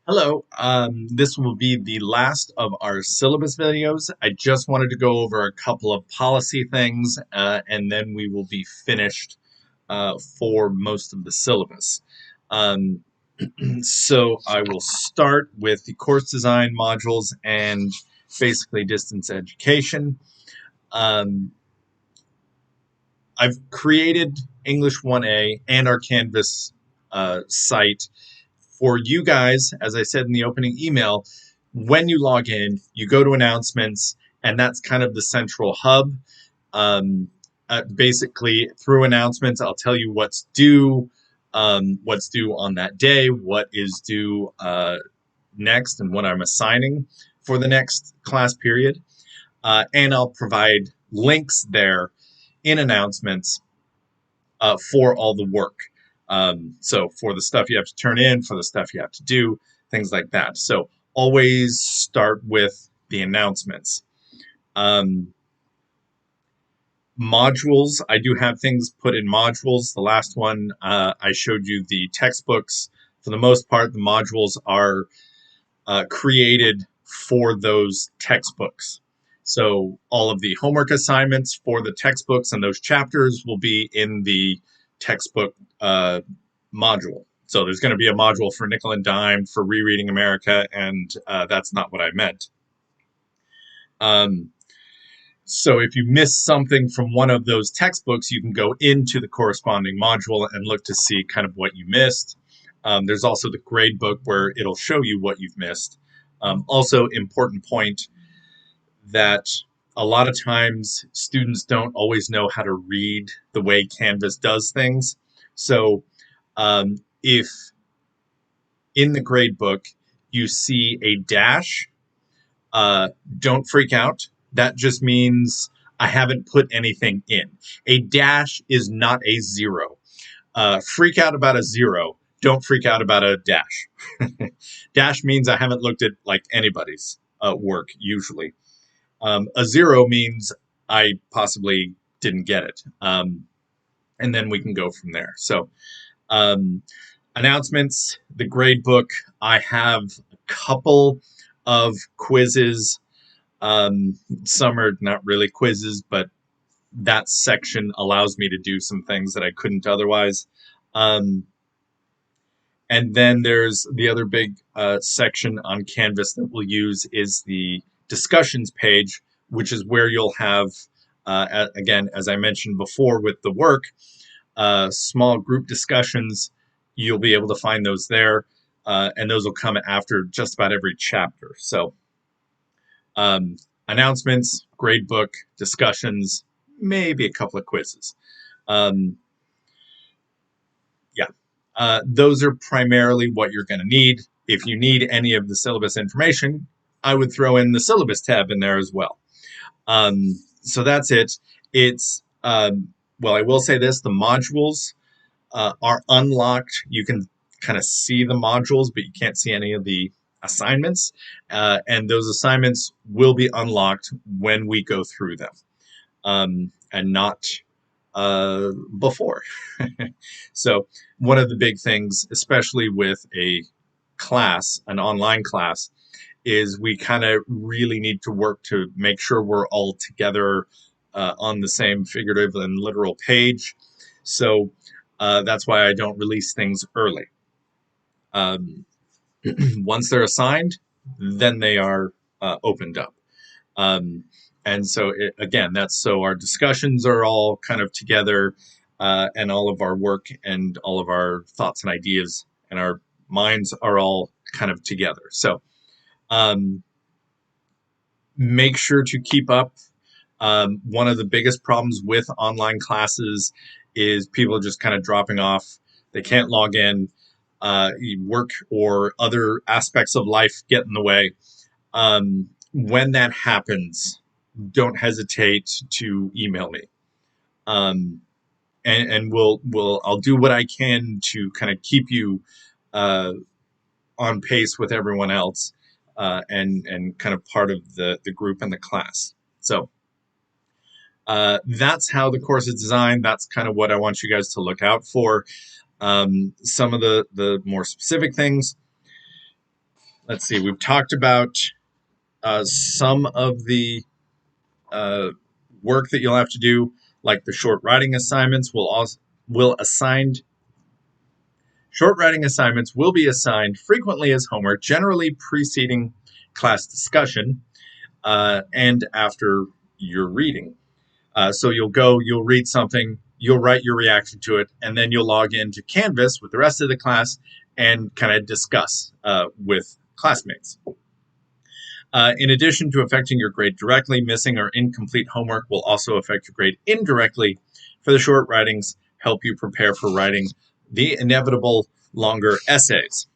Hello, this will be the last of our syllabus videos. I just wanted to go over a couple of policy things, and then we will be finished for most of the syllabus. Um, so I will start with the course design modules and basically distance education. Um, I've created English 1A and our Canvas site for you guys, as I said in the opening email. When you log in, you go to announcements, and that's kind of the central hub. Um, Basically, through announcements, I'll tell you what's due on that day, what is due next, and what I'm assigning for the next class period. And I'll provide links there in announcements for all the work. So for the stuff you have to turn in, for the stuff you have to do, things like that. So always start with the announcements. Um, Modules, I do have things put in modules. The last one, I showed you the textbooks. For the most part, the modules are created for those textbooks. So all of the homework assignments for the textbooks and those chapters will be in the textbook module. So there's going to be a module for nickel and dime for rereading America, and that's not what I meant. Um, so if you miss something from one of those textbooks, you can go into the corresponding module and look to see kind of what you missed. There's also the grade book where it'll show you what you've missed. Also, important point that a lot of times students don't always know how to read the way Canvas does things. So if in the grade book you see a dash, don't freak out. That just means I haven't put anything in. A dash is not a zero. Freak out about a zero. Don't freak out about a dash. Dash means I haven't looked at like anybody's work usually. A zero means I possibly didn't get it. And then we can go from there. So, um, announcements, the grade book. I have a couple of quizzes. Some are not really quizzes, but that section allows me to do some things that I couldn't otherwise. Um, and then there's the other big section on Canvas that we'll use is the discussions page, which is where you'll have, again, as I mentioned before with the work, small group discussions. You'll be able to find those there, and those will come after just about every chapter. So, um, announcements, grade book, discussions, maybe a couple of quizzes. Um, yeah, those are primarily what you're going to need. If you need any of the syllabus information, I would throw in the syllabus tab in there as well. So that's it. It's, well, I will say this, the modules are unlocked. You can kind of see the modules, but you can't see any of the assignments. And those assignments will be unlocked when we go through them, and not before. So one of the big things, especially with a class, an online class, is we kind of really need to work to make sure we're all together on the same figurative and literal page. So that's why I don't release things early. Um, Once they're assigned, then they are opened up. Um, and so, again, that's so our discussions are all kind of together, and all of our work and all of our thoughts and ideas and our minds are all kind of together. So, um, make sure to keep up. One of the biggest problems with online classes is people just kind of dropping off. They can't log in. Work or other aspects of life get in the way. When that happens, don't hesitate to email me. Um, and I'll do what I can to kind of keep you on pace with everyone else, and kind of part of the group and the class. So that's how the course is designed. That's kind of what I want you guys to look out for. Some of the more specific things. let's see, we've talked about some of the work that you'll have to do, like the short writing assignments. Will assigned Short writing assignments will be assigned frequently as homework, generally preceding class discussion and after your reading. So you'll read something, you'll write your reaction to it, and then you'll log into Canvas with the rest of the class and kind of discuss with classmates. In addition to affecting your grade directly, missing or incomplete homework will also affect your grade indirectly. For the short writings, help you prepare for writing the inevitable longer essays.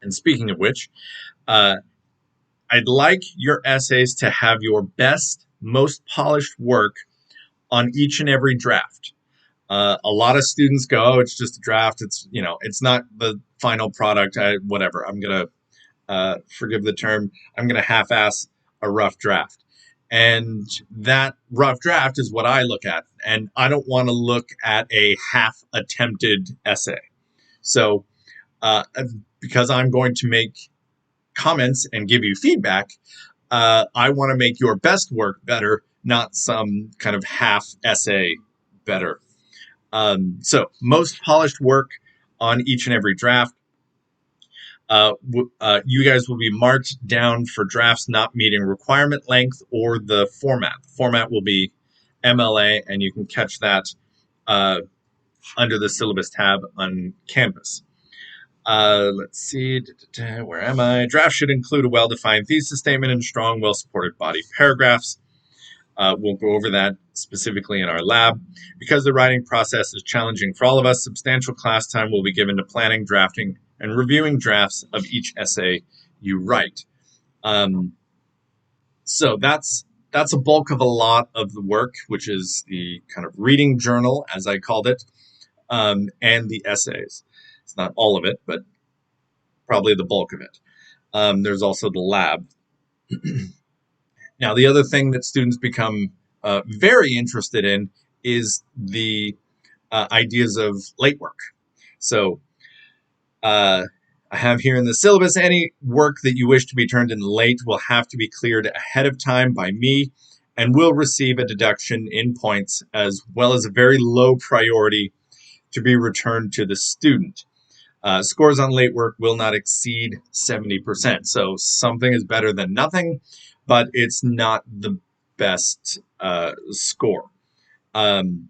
And speaking of which, I'd like your essays to have your best, most polished work on each and every draft. A lot of students go, "Oh, it's just a draft. It's not the final product. Whatever. I'm gonna forgive the term. I'm gonna half-ass a rough draft." And that rough draft is what I look at, and I don't want to look at a half-attempted essay. So, because I'm going to make comments and give you feedback, I want to make your best work better, not some kind of half essay better. So most polished work on each and every draft. You guys will be marked down for drafts not meeting requirement length or the format. The format will be MLA, and you can catch that under the syllabus tab on Canvas. Let's see, where am I? Draft should include a well-defined thesis statement and strong, well-supported body paragraphs. We'll go over that specifically in our lab. Because the writing process is challenging for all of us, substantial class time will be given to planning, drafting, and reviewing drafts of each essay you write. So that's a bulk of a lot of the work, which is the kind of reading journal, as I called it, and the essays. It's not all of it, but probably the bulk of it. There's also the lab. Now, the other thing that students become very interested in is the ideas of late work. So I have here in the syllabus, any work that you wish to be turned in late will have to be cleared ahead of time by me and will receive a deduction in points as well as a very low priority to be returned to the student. Scores on late work will not exceed 70%. So something is better than nothing, but it's not the best score. And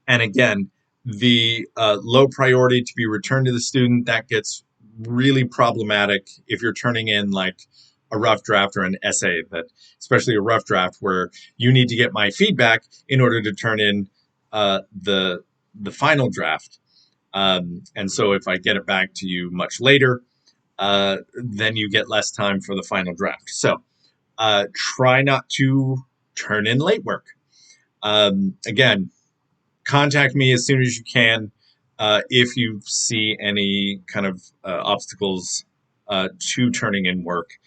again, the low priority to be returned to the student, that gets really problematic if you're turning in like a rough draft or an essay, that especially a rough draft where you need to get my feedback in order to turn in the final draft. And so if I get it back to you much later, then you get less time for the final draft. So try not to turn in late work. Again, contact me as soon as you can if you see any kind of obstacles to turning in work.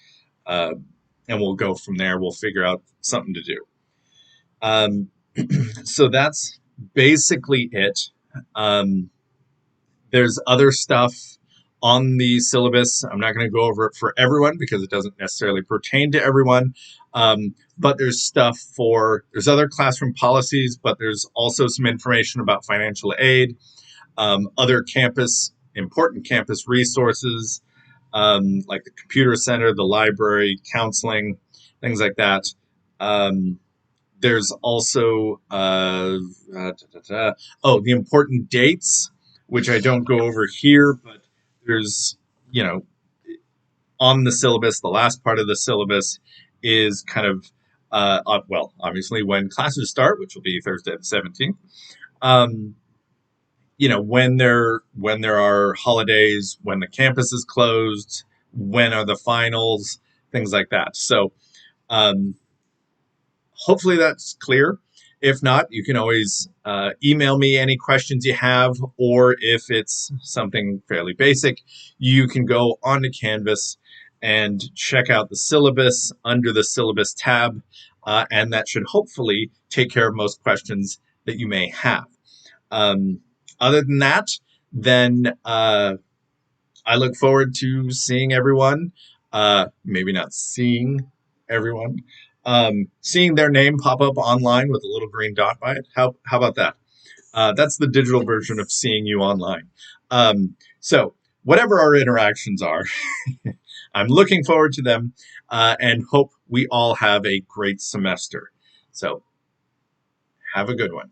And we'll go from there. We'll figure out something to do. So that's basically it. There's other stuff on the syllabus. I'm not going to go over it for everyone because it doesn't necessarily pertain to everyone. But there's other classroom policies, but there's also some information about financial aid, other important campus resources, like the computer center, the library, counseling, things like that. There's also, the important dates, which I don't go over here, but there's, on the syllabus, the last part of the syllabus is kind of, obviously when classes start, which will be Thursday the 17th. When there are holidays, when the campus is closed, when are the finals, things like that. So, hopefully that's clear. If not, you can always email me any questions you have, or if it's something fairly basic, you can go onto Canvas and check out the syllabus under the syllabus tab, and that should hopefully take care of most questions that you may have. Other than that, then I look forward to seeing everyone. Maybe not seeing everyone. Seeing their name pop up online with a little green dot by it. How about that? That's the digital version of seeing you online. So, whatever our interactions are, I'm looking forward to them and hope we all have a great semester. So, have a good one.